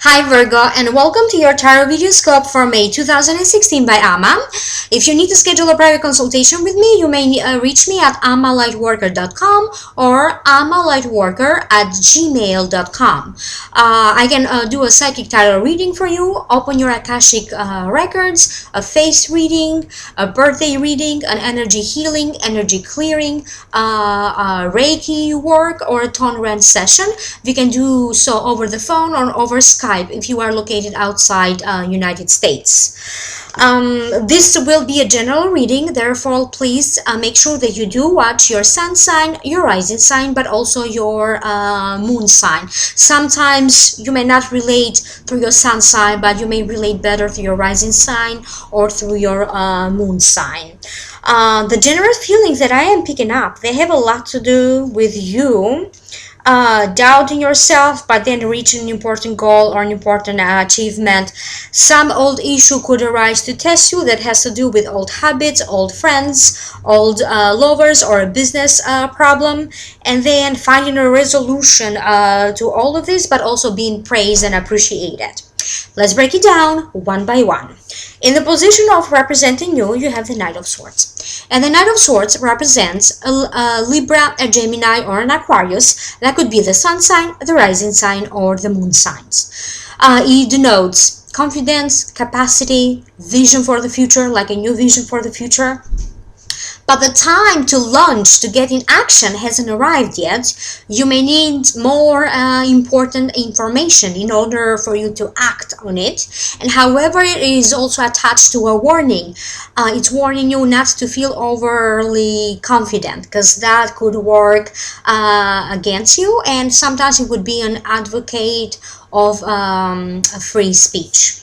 Hi Virgo, and welcome to your TarotVideoScope for May 2016 by Ama. If you need to schedule a private consultation with me, you may reach me at amalightworker.com or amalightworker@gmail.com. I can do a psychic tarot reading for you, open your Akashic records, a face reading, a birthday reading, an energy healing, energy clearing, Reiki work, or a tone rent session. We can do so over the phone or over Skype if you are located outside United States. This will be a general reading, therefore please make sure that you do watch your sun sign, your rising sign, but also your moon sign. Sometimes you may not relate through your sun sign, but you may relate better through your rising sign or through your moon sign. The general feelings that I am picking up, they have a lot to do with you doubting yourself, but then reaching an important goal or an important achievement. Some old issue could arise to test you that has to do with old habits, old friends, old lovers, or a business problem, and then finding a resolution to all of this, but also being praised and appreciated. Let's break it down one by one. In the position of representing you, you have the Knight of Swords. And the Knight of Swords represents a Libra, a Gemini, or an Aquarius. That could be the sun sign, the rising sign, or the moon signs. It denotes confidence, capacity, vision for the future, like a new vision for the future. But the time to launch, to get in action hasn't arrived yet. You may need more important information in order for you to act on it. And however, it is also attached to a warning. It's warning you not to feel overly confident, because that could work against you. And sometimes it would be an advocate of free speech.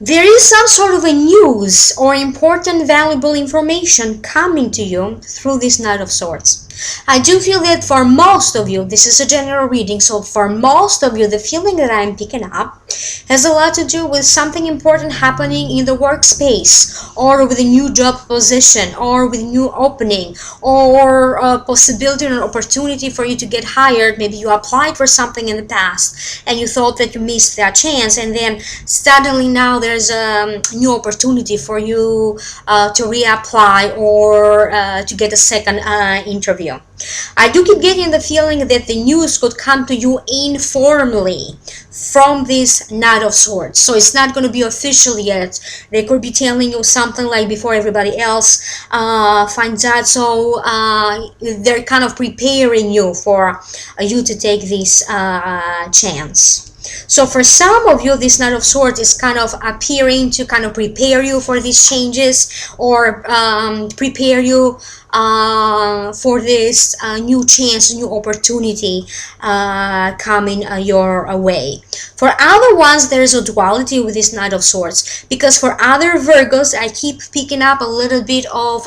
There is some sort of a news or important valuable information coming to you through this Knight of Swords. I do feel that for most of you, this is a general reading, so for most of you, the feeling that I'm picking up has a lot to do with something important happening in the workspace, or with a new job position, or with new opening, or a possibility or an opportunity for you to get hired. Maybe you applied for something in the past and you thought that you missed that chance, and then suddenly now there's a new opportunity for you to reapply or to get a second interview. I do keep getting the feeling that the news could come to you informally from this Knight of Swords. So it's not going to be official yet. They could be telling you something like before everybody else finds out. So they're kind of preparing you for you to take this chance. So for some of you, this Knight of Swords is kind of appearing to kind of prepare you for these changes, or prepare you for this new chance, new opportunity coming your way. For other ones, there is a duality with this Knight of Swords, because for other Virgos, I keep picking up a little bit of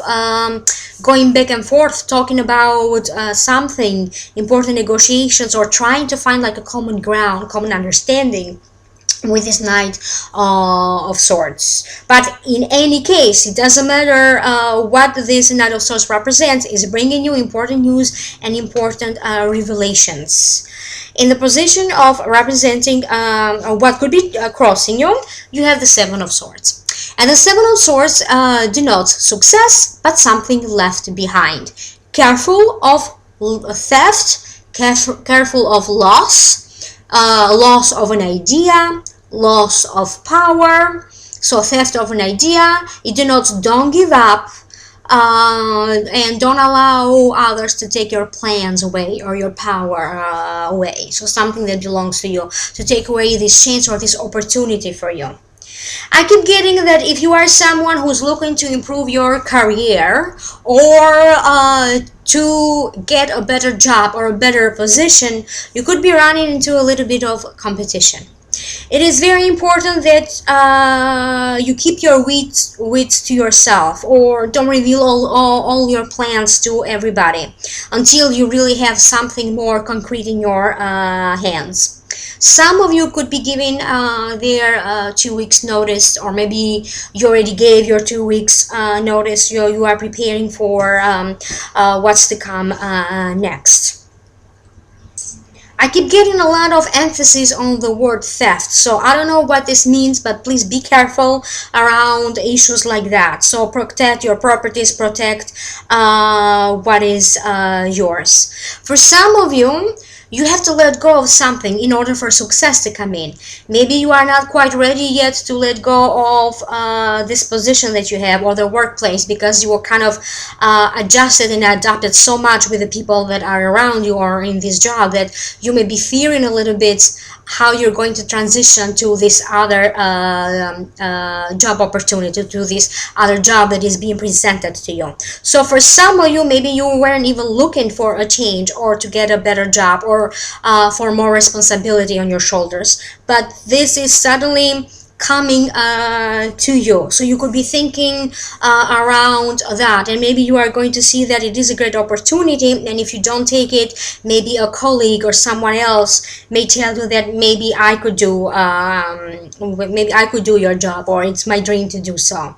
going back and forth, talking about something, important negotiations, or trying to find like a common ground, common understanding with this Knight of Swords. But in any case, it doesn't matter what this Knight of Swords represents, is bringing you important news and important revelations. In the position of representing what could be crossing you, you have the Seven of Swords. And the Seven of Swords denotes success, but something left behind. Careful of theft, careful of loss, loss of an idea, loss of power. So theft of an idea, it denotes don't give up, and don't allow others to take your plans away or your power away. So something that belongs to you, to take away this chance or this opportunity for you. I keep getting that if you are someone who's looking to improve your career, or to get a better job or a better position, you could be running into a little bit of competition. It is very important that you keep your wits to yourself, or don't reveal all your plans to everybody until you really have something more concrete in your hands. Some of you could be giving their 2 weeks notice, or maybe you already gave your 2 weeks notice. You are preparing for what's to come next. I keep getting a lot of emphasis on the word theft, so I don't know what this means, but please be careful around issues like that. So protect your properties, protect what is yours. For some of you, you have to let go of something in order for success to come in. Maybe you are not quite ready yet to let go of this position that you have, or the workplace, because you were kind of adjusted and adapted so much with the people that are around you or in this job that you may be fearing a little bit how you're going to transition to this other job opportunity, to this other job that is being presented to you. So for some of you, maybe you weren't even looking for a change or to get a better job or for more responsibility on your shoulders, but this is suddenly coming to you. So you could be thinking around that, and maybe you are going to see that it is a great opportunity, and if you don't take it, maybe a colleague or someone else may tell you that maybe I could do your job, or it's my dream to do so.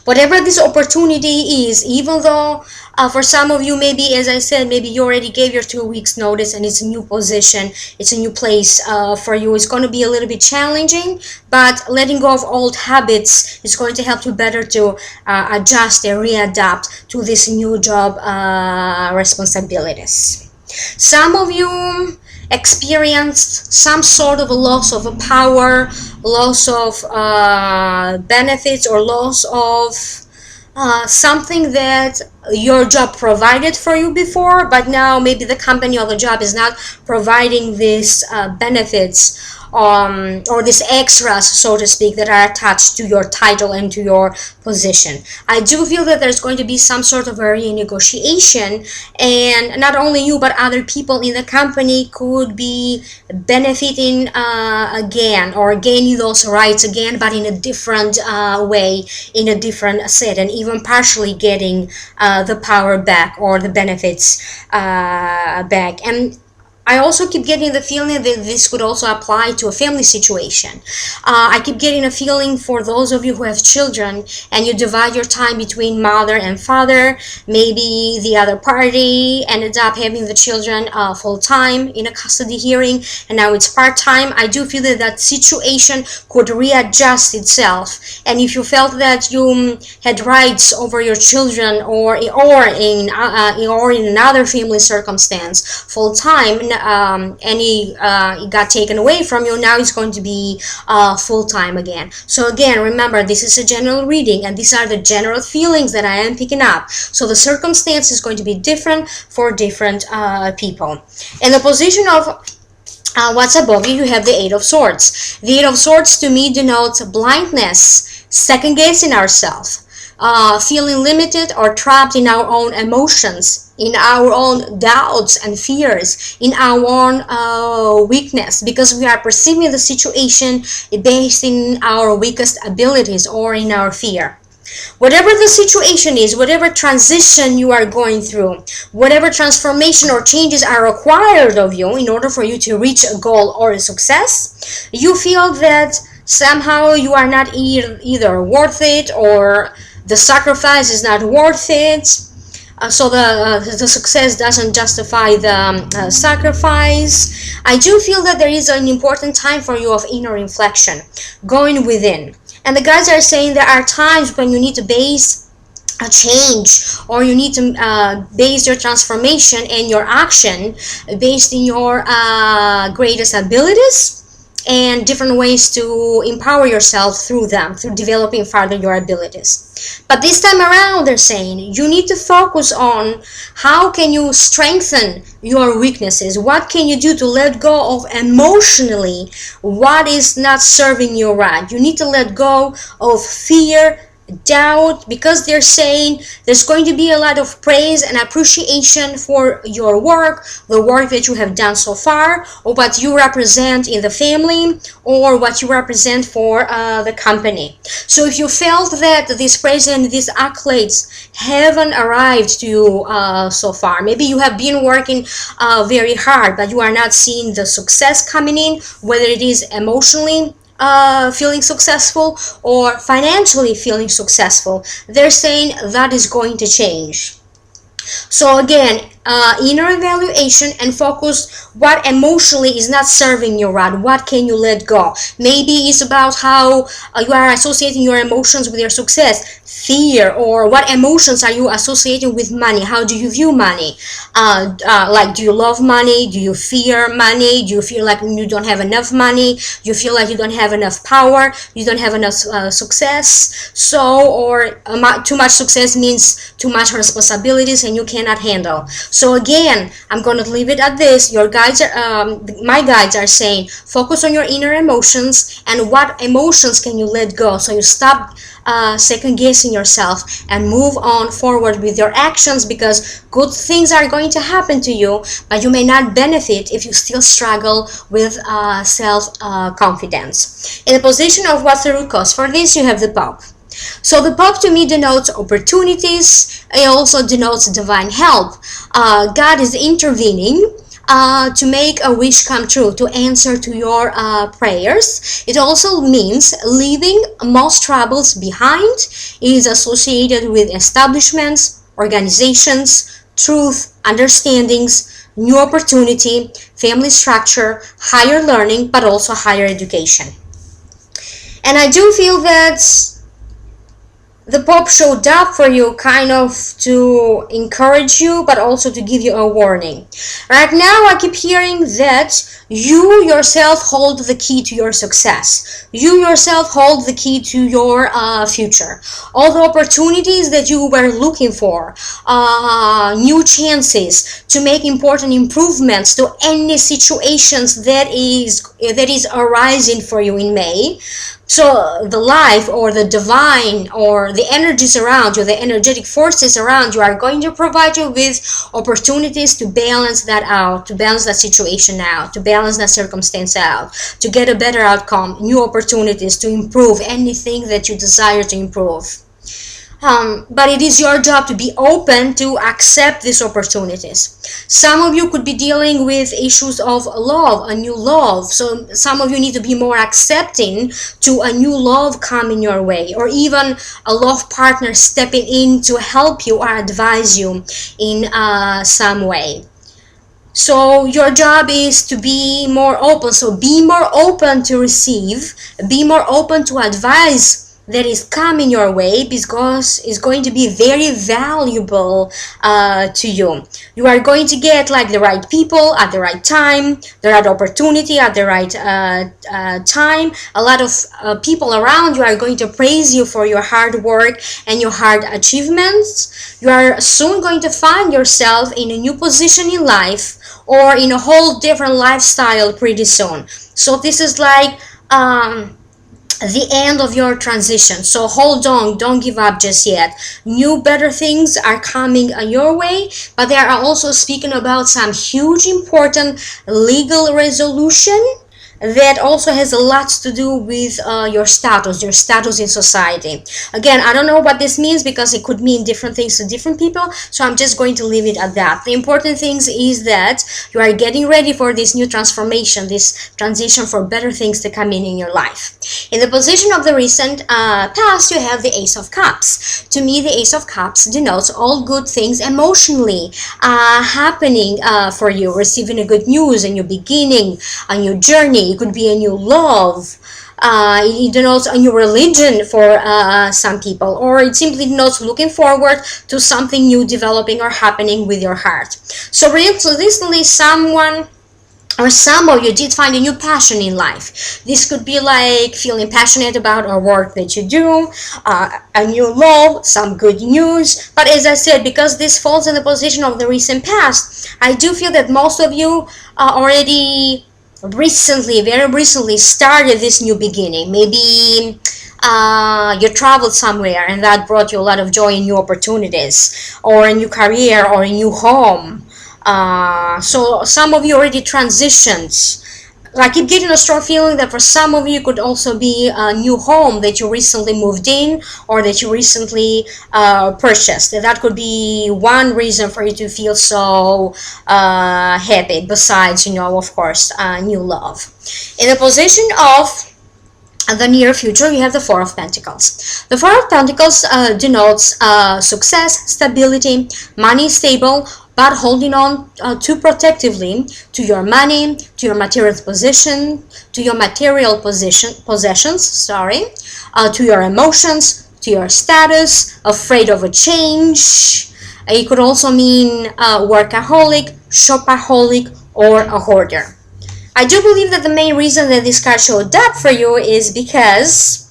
Whatever this opportunity is, even though for some of you, maybe, as I said, maybe you already gave your 2 weeks notice and it's a new position, it's a new place for you, it's going to be a little bit challenging, but letting go of old habits is going to help you better to adjust and readapt to this new job responsibilities. Some of you experienced some sort of a loss of a power, loss of benefits, or loss of something that your job provided for you before, but now maybe the company or the job is not providing these benefits or these extras, so to speak, that are attached to your title and to your position. I do feel that there's going to be some sort of a renegotiation, and not only you but other people in the company could be benefiting again, or gaining those rights again, but in a different way, in a different set, and even partially getting the power back or the benefits back. And I also keep getting the feeling that this could also apply to a family situation. I keep getting a feeling for those of you who have children and you divide your time between mother and father. Maybe the other party ended up having the children full-time in a custody hearing, and now it's part-time. I do feel that that situation could readjust itself, and if you felt that you had rights over your children or in another family circumstance full-time, it got taken away from you, now it's going to be full-time again. So again, remember, this is a general reading and these are the general feelings that I am picking up. So the circumstance is going to be different for different people. In the position of what's above you, you have the Eight of Swords. The Eight of Swords to me denotes blindness, second guessing ourselves, feeling limited or trapped in our own emotions, in our own doubts and fears, in our own weakness, because we are perceiving the situation based in our weakest abilities or in our fear. Whatever the situation is, whatever transition you are going through, whatever transformation or changes are required of you in order for you to reach a goal or a success, you feel that somehow you are not either worth it, or the sacrifice is not worth it. So the success doesn't justify the sacrifice. I do feel that there is an important time for you of inner reflection, going within. And the guides are saying there are times when you need to base a change, or you need to base your transformation and your action based in your greatest abilities, and different ways to empower yourself through them, through developing further your abilities. But this time around, they're saying you need to focus on how can you strengthen your weaknesses, what can you do to let go of emotionally what is not serving you right. You need to let go of fear, doubt, because they're saying there's going to be a lot of praise and appreciation for your work, the work that you have done so far, or what you represent in the family, or what you represent for the company. So if you felt that this praise and these accolades haven't arrived to you so far, maybe you have been working very hard but you are not seeing the success coming in, whether it is emotionally feeling successful or financially feeling successful, they're saying that is going to change. So again, inner evaluation and focus what emotionally is not serving you right. What can you let go? Maybe it's about how you are associating your emotions with your success, fear, or what emotions are you associating with money? How do you view money? Like, do you love money? Do you fear money? Do you feel like you don't have enough money? Do you feel like you don't have enough power? You don't have enough success? Or too much success means too much responsibilities and you cannot handle. So again, I'm going to leave it at this. Your guides are, my guides are saying, focus on your inner emotions and what emotions can you let go, so you stop second guessing yourself and move on forward with your actions, because good things are going to happen to you, but you may not benefit if you still struggle with self confidence. In the position of what's the root cause for this, you have the Pope. So the Pope to me denotes opportunities. It also denotes divine help. God is intervening to make a wish come true, to answer to your prayers. It also means leaving most troubles behind. It is associated with establishments, organizations, truth, understandings, new opportunity, family structure, higher learning, but also higher education. And I do feel that the Pope showed up for you kind of to encourage you, but also to give you a warning. Right now, I keep hearing that you yourself hold the key to your success. You yourself hold the key to your future. All the opportunities that you were looking for, new chances to make important improvements to any situations that is arising for you in May. So the life or the divine or the energies around you, the energetic forces around you are going to provide you with opportunities to balance that out, to balance that situation out, to balance that circumstance out, to get a better outcome, new opportunities to improve anything that you desire to improve. But it is your job to be open to accept these opportunities. Some of you could be dealing with issues of love, a new love. So some of you need to be more accepting to a new love coming your way, or even a love partner stepping in to help you or advise you in some way. So your job is to be more open. So be more open to receive, be more open to advise that is coming your way, because it's going to be very valuable to you. You are going to get like the right people at the right time, the right opportunity at the right time. A lot of people around you are going to praise you for your hard work and your hard achievements. You are soon going to find yourself in a new position in life, or in a whole different lifestyle pretty soon. So this is like the end of your transition. So hold on, don't give up just yet. New better things are coming your way, but they are also speaking about some huge important legal resolution that also has a lot to do with your status in society. Again, I don't know what this means, because it could mean different things to different people, so I'm just going to leave it at that. The important things is that you are getting ready for this new transformation, this transition for better things to come in your life. In the position of the recent past, you have the Ace of Cups. To me, the Ace of Cups denotes all good things emotionally happening for you, receiving a good news, a new beginning, a new journey. It could be a new love. It denotes a new religion for some people, or it simply denotes looking forward to something new developing or happening with your heart. So recently someone or some of you did find a new passion in life. This could be like feeling passionate about a work that you do, a new love, some good news. But as I said, because this falls in the position of the recent past, I do feel that most of you already very recently started this new beginning. Maybe you traveled somewhere and that brought you a lot of joy and new opportunities, or a new career, or a new home. So some of you already transitioned. I keep getting a strong feeling that for some of you it could also be a new home that you recently moved in, or that you recently purchased. That could be one reason for you to feel so happy, besides, of course, new love. In the position of the near future, you have the Four of Pentacles. The Four of Pentacles denotes success, stability, money is stable, but holding on too protectively to your money, to your material position, to your material possessions, sorry, to your emotions, to your status, afraid of a change. It could also mean workaholic, shopaholic, or a hoarder. I do believe that the main reason that this card showed up for you is because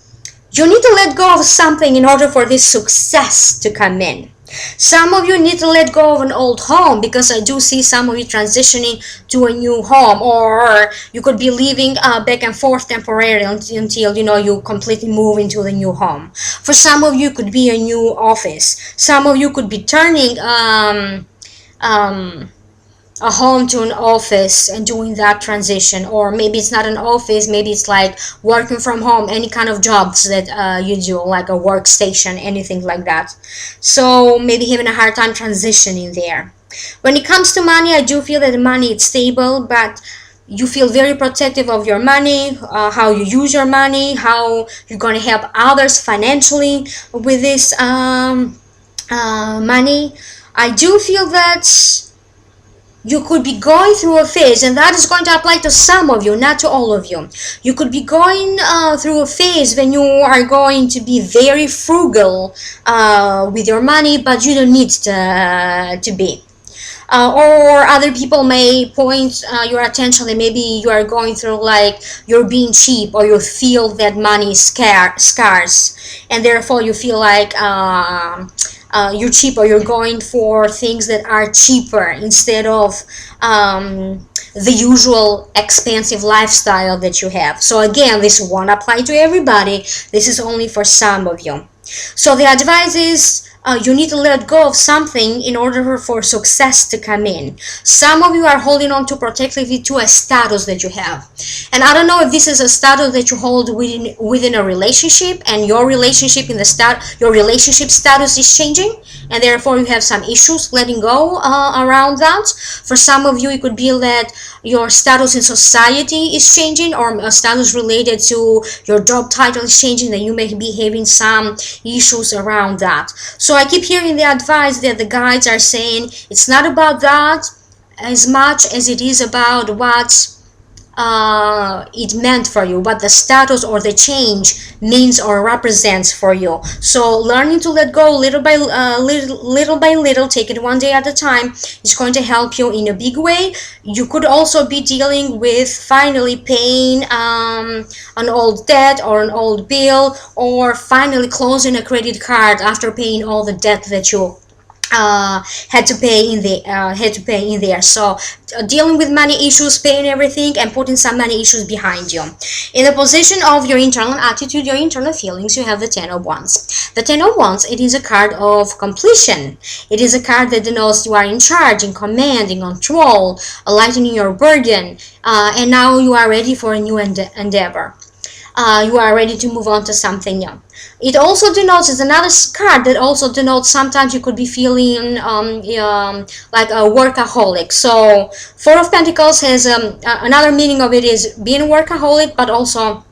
you need to let go of something in order for this success to come in. Some of you need to let go of an old home, because I do see some of you transitioning to a new home, or you could be living back and forth temporarily until you completely move into the new home. For some of you, it could be a new office. Some of you could be turning a home to an office and doing that transition, or maybe it's not an office, maybe it's like working from home, any kind of jobs that you do, like a workstation, anything like that. So maybe having a hard time transitioning there. When it comes to money, I do feel that the money is stable, but you feel very protective of your money, how you use your money, how you're going to help others financially with this money. I do feel that you could be going through a phase, and that is going to apply to some of you, not to all of you. You could be going through a phase when you are going to be very frugal with your money, but you don't need to be. Or other people may point your attention that maybe you are going through, like, you're being cheap, or you feel that money is scarce, and therefore you feel like you're cheap, or you're going for things that are cheaper instead of the usual expensive lifestyle that you have. So again, this won't apply to everybody. This is only for some of you. So the advice is you need to let go of something in order for success to come in. Some of you are holding on too protectively to a status that you have. And I don't know if this is a status that you hold within a relationship, and your relationship your relationship status is changing, and therefore you have some issues letting go around that. For some of you, it could be that your status in society is changing, or a status related to your job title is changing, that you may be having some issues around that. So I keep hearing the advice that the guides are saying it's not about that as much as it is about what it meant for you, what the status or the change means or represents for you. So learning to let go little by little, take it one day at a time, is going to help you in a big way. You could also be dealing with finally paying an old debt or an old bill, or finally closing a credit card after paying all the debt that you had to pay in there. So dealing with money issues, paying everything, and putting some money issues behind you. In the position of your internal attitude, your internal feelings, you have the Ten of Wands. The Ten of Wands, it is a card of completion. It is a card that denotes you are in charge, in command, in control, lightening your burden, and now you are ready for a new endeavor. You are ready to move on to something new. It also denotes, is another card that also denotes sometimes you could be feeling like a workaholic. So Four of Pentacles has another meaning of it is being a workaholic, but also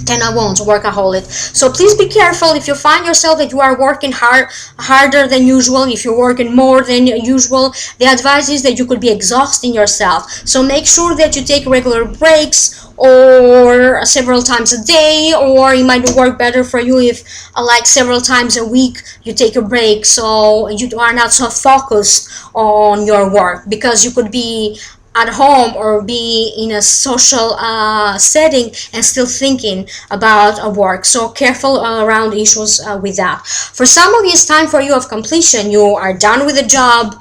Ten of Wands, workaholic. So please be careful if you find yourself that you are working harder than usual, if you're working more than usual. The advice is that you could be exhausting yourself. So make sure that you take regular breaks, or several times a day, or it might work better for you if like several times a week you take a break, so you are not so focused on your work, because you could be at home or be in a social setting and still thinking about work. So careful around issues with that. For some of you, it's time for you of completion. You are done with the job,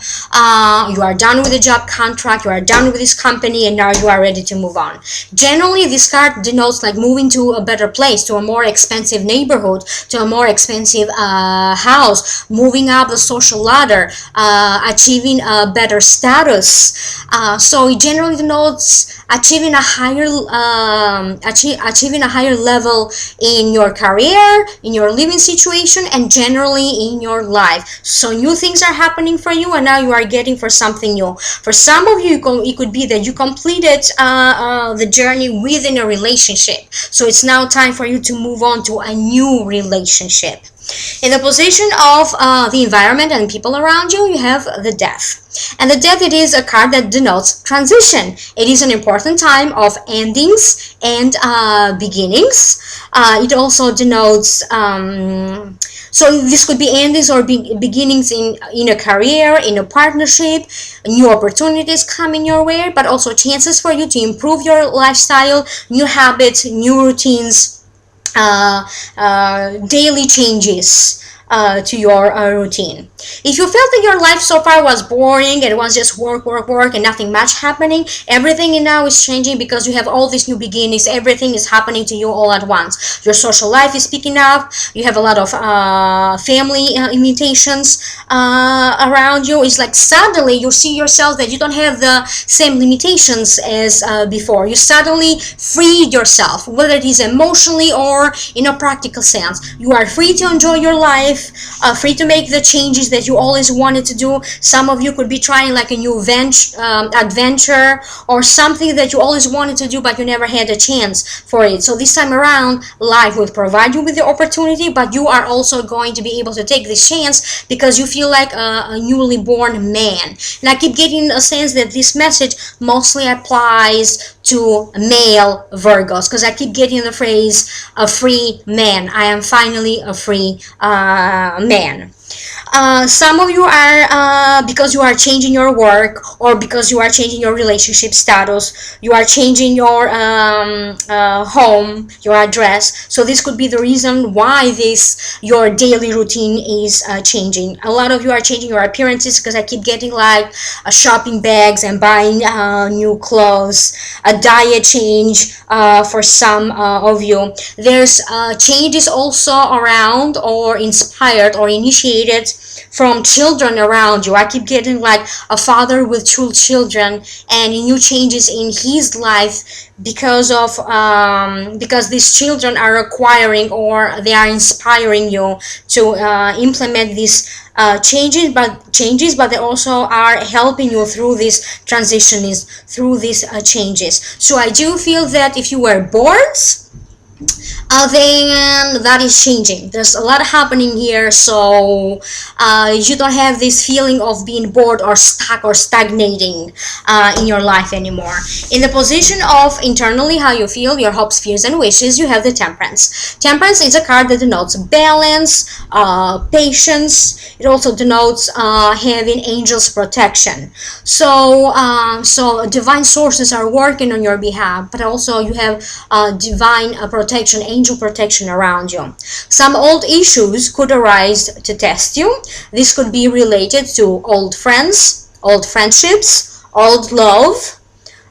you are done with the job contract, you are done with this company, and now you are ready to move on. Generally, this card denotes like moving to a better place, to a more expensive neighborhood, to a more expensive house, moving up the social ladder, achieving a better status. So it generally denotes achieving a higher level in your career, in your living situation, and generally in your life. So new things are happening for you, and now you are getting for something new. For some of you, it could be that you completed the journey within a relationship, so it's now time for you to move on to a new relationship. In the position of the environment and people around you, you have the Death. And the Death, it is a card that denotes transition. It is an important time of endings and beginnings. It also denotes so this could be endings or beginnings in a career, in a partnership, new opportunities coming your way, but also chances for you to improve your lifestyle, new habits, new routines, daily changes to your routine. If you felt that your life so far was boring, it was just work, work, work, and nothing much happening, everything now is changing because you have all these new beginnings. Everything is happening to you all at once. Your social life is picking up. You have a lot of family invitations around you. It's like suddenly you see yourself that you don't have the same limitations as before. You suddenly freed yourself, whether it is emotionally or in a practical sense. You are free to enjoy your life, free to make the changes that you always wanted to do. Some of you could be trying like a new adventure or something that you always wanted to do but you never had a chance for it. So this time around, life will provide you with the opportunity, but you are also going to be able to take this chance because you feel like a newly born man. And I keep getting a sense that this message mostly applies to male Virgos, because I keep getting the phrase a free man. I am finally a free man. Some of you are because you are changing your work, or because you are changing your relationship status, you are changing your home, your address. So this could be the reason why your daily routine is changing. A lot of you are changing your appearances, because I keep getting like shopping bags and buying new clothes, a diet change for some of you. There's changes also around or inspired or initiated from children around you. I keep getting like a father with two children and new changes in his life because these children are acquiring or they are inspiring you to implement these changes, but they also are helping you through these transitions, through these changes. So I do feel that if you were bored, then that is changing. There's a lot happening here, so you don't have this feeling of being bored or stuck or stagnating in your life anymore. In the position of internally how you feel, your hopes, fears, and wishes, you have the Temperance. Temperance is a card that denotes balance, patience. It also denotes having angels' protection. So divine sources are working on your behalf, but also you have divine protection, angel protection around you. Some old issues could arise to test you. This could be related to old friends, old friendships, old love,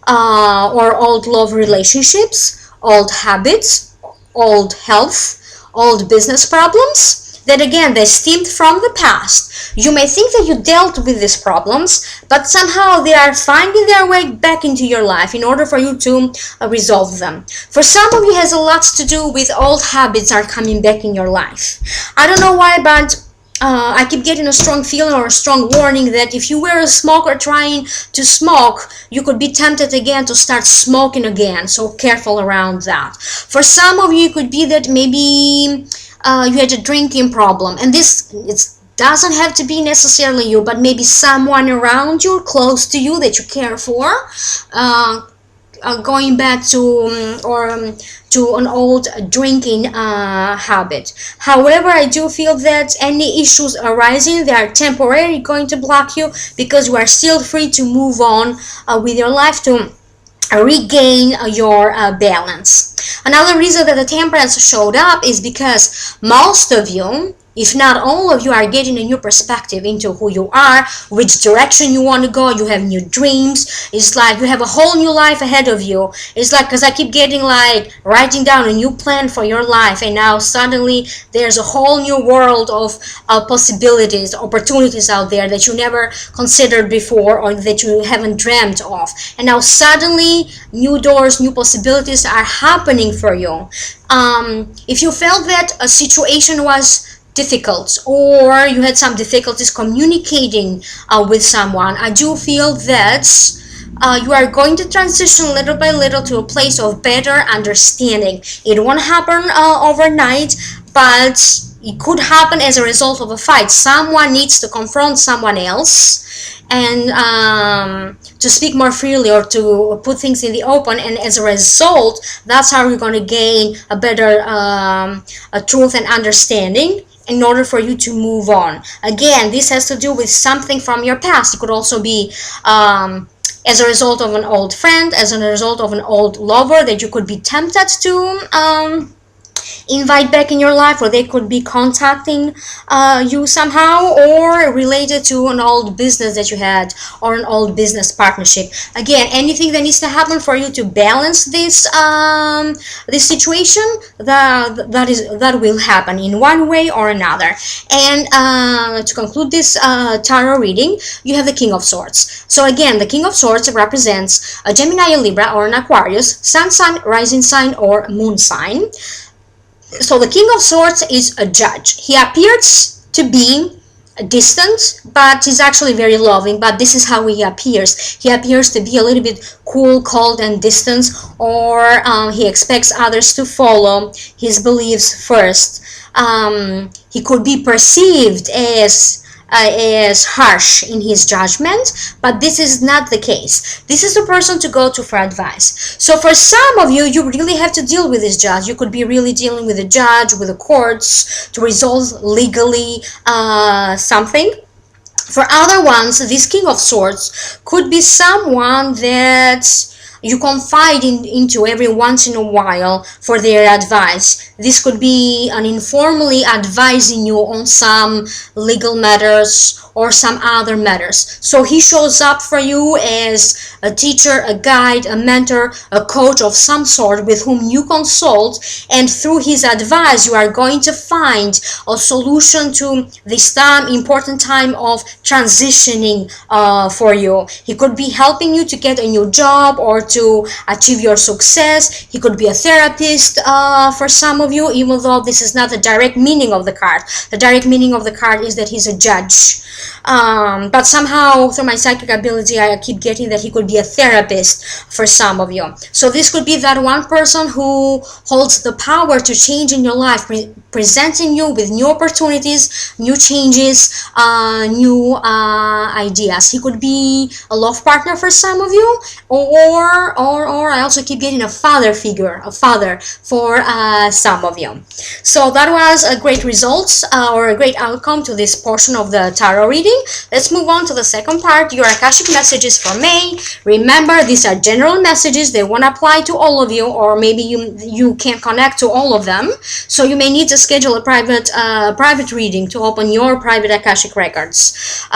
or old love relationships, old habits, old health, old business problems. That again, they stemmed from the past. You may think that you dealt with these problems, but somehow they are finding their way back into your life in order for you to resolve them. For some of you, it has a lot to do with old habits are coming back in your life. I don't know why, but I keep getting a strong feeling or a strong warning that if you were a smoker trying to smoke, you could be tempted again to start smoking again. So careful around that. For some of you, it could be that maybe you had a drinking problem, and it doesn't have to be necessarily you, but maybe someone around you, close to you, that you care for, going back to an old drinking habit. However, I do feel that any issues arising, they are temporarily going to block you, because you are still free to move on with your life, to regain your balance. Another reason that the Temperance showed up is because most of you, if not all of you, are getting a new perspective into who you are, which direction you want to go. You have new dreams. It's like you have a whole new life ahead of you. It's like, because I keep getting like writing down a new plan for your life, and now suddenly there's a whole new world of possibilities, opportunities out there that you never considered before, or that you haven't dreamt of. And now suddenly new doors, new possibilities are happening for you. If you felt that a situation was difficult, or you had some difficulties communicating with someone, I do feel that you are going to transition little by little to a place of better understanding. It won't happen overnight, but it could happen as a result of a fight. Someone needs to confront someone else and to speak more freely or to put things in the open, and as a result, that's how you're going to gain a better a truth and understanding in order for you to move on. Again, this has to do with something from your past. It could also be as a result of an old friend, as a result of an old lover that you could be tempted to invite back in your life, or they could be contacting you somehow, or related to an old business that you had or an old business partnership. Again, anything that needs to happen for you to balance this this situation, that will happen in one way or another. And to conclude this tarot reading, you have the King of Swords. So again, the King of Swords represents a Gemini, a Libra, or an Aquarius, sun sign, rising sign, or moon sign. So the King of Swords is a judge. He appears to be distant, but he's actually very loving. But this is how he appears. He appears to be a little bit cool, cold, and distant, or he expects others to follow his beliefs first. He could be perceived as harsh in his judgment, but this is not the case. This is the person to go to for advice. So for some of you, you really have to deal with this judge. You could be really dealing with a judge, with the courts, to resolve legally something. For other ones, this King of Swords could be someone that you confide into every once in a while for their advice. This could be an informally advising you on some legal matters or some other matters. So he shows up for you as a teacher, a guide, a mentor, a coach of some sort with whom you consult, and through his advice you are going to find a solution to this important time of transitioning for you. He could be helping you to get a new job or to achieve your success. He could be a therapist for some of you, even though this is not the direct meaning of the card. The direct meaning of the card is that he's a judge. But somehow through my psychic ability I keep getting that he could be a therapist for some of you. So this could be that one person who holds the power to change in your life, presenting you with new opportunities, new changes, new ideas. He could be a love partner for some of you, or I also keep getting a father figure, a father for some of you. So that was a great result or a great outcome to this portion of the tarot reading. Let's move on to the second part, your Akashic messages for May. Remember, these are general messages. They won't apply to all of you, or maybe you can't connect to all of them. So you may need to schedule a private reading to open your private Akashic records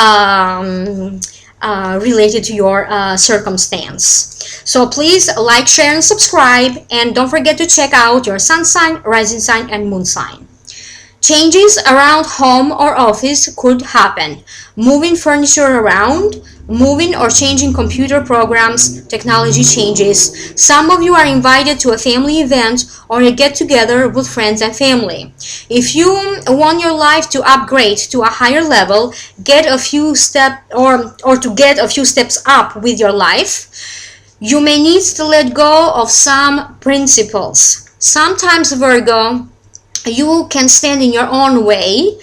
related to your circumstance. So please like, share, and subscribe, and don't forget to check out your sun sign, rising sign, and moon sign. Changes around home or office could happen. Moving furniture around, moving or changing computer programs, technology changes. Some of you are invited to a family event or a get-together with friends and family. If you want your life to upgrade to a higher level, get a few steps or to get a few steps up with your life, you may need to let go of some principles. Sometimes, Virgo, you can stand in your own way,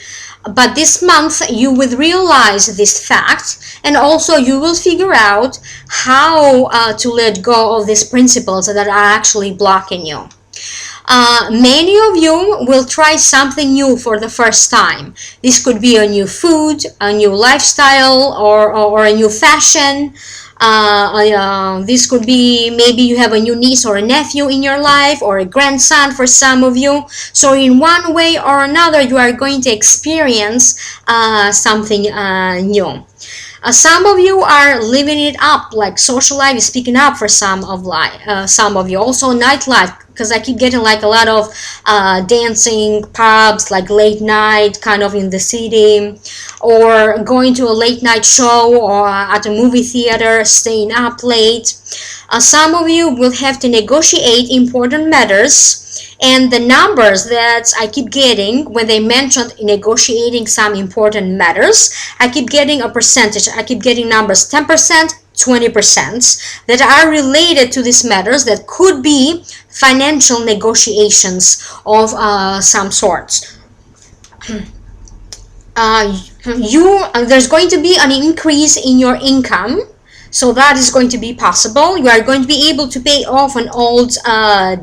but this month you will realize this fact, and also you will figure out how to let go of these principles that are actually blocking you. Many of you will try something new for the first time. This could be a new food, a new lifestyle, or a new fashion. This could be maybe you have a new niece or a nephew in your life, or a grandson for some of you. So in one way or another you are going to experience something new. Some of you are living it up, like social life is picking up for some of you. Also nightlife, because I keep getting like a lot of dancing, pubs, like late night kind of in the city, or going to a late night show or at a movie theater, staying up late. Some of you will have to negotiate important matters, and the numbers that I keep getting when they mentioned negotiating some important matters, I keep getting a percentage. I keep getting numbers 10%, 20% that are related to these matters that could be financial negotiations of some sorts. there's going to be an increase in your income. So that is going to be possible. You are going to be able to pay off an old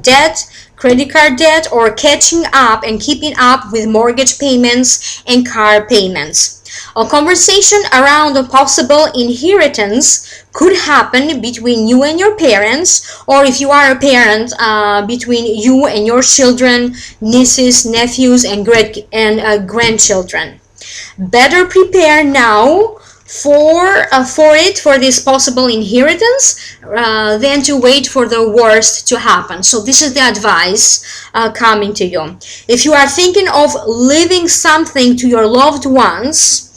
debt, credit card debt, or catching up and keeping up with mortgage payments and car payments. A conversation around a possible inheritance could happen between you and your parents, or if you are a parent, between you and your children, nieces, nephews, and grandchildren. Better prepare now for this possible inheritance than to wait for the worst to happen. So this is the advice coming to you. If you are thinking of leaving something to your loved ones,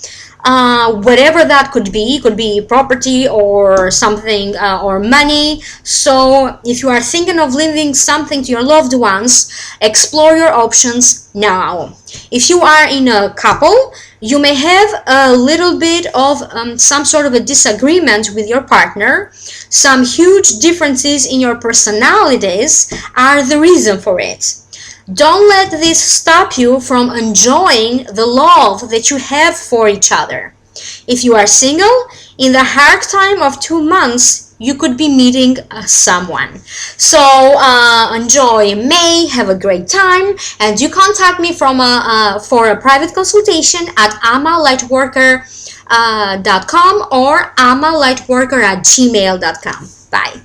whatever that could be property or something, or money. So if you are thinking of leaving something to your loved ones, explore your options now. If you are in a couple, you may have a little bit of some sort of a disagreement with your partner. Some huge differences in your personalities are the reason for it. Don't let this stop you from enjoying the love that you have for each other. If you are single, in the hard time of 2 months, you could be meeting someone. So enjoy May, have a great time, and you contact me for a private consultation at amalightworker.com or amalightworker@gmail.com. Bye.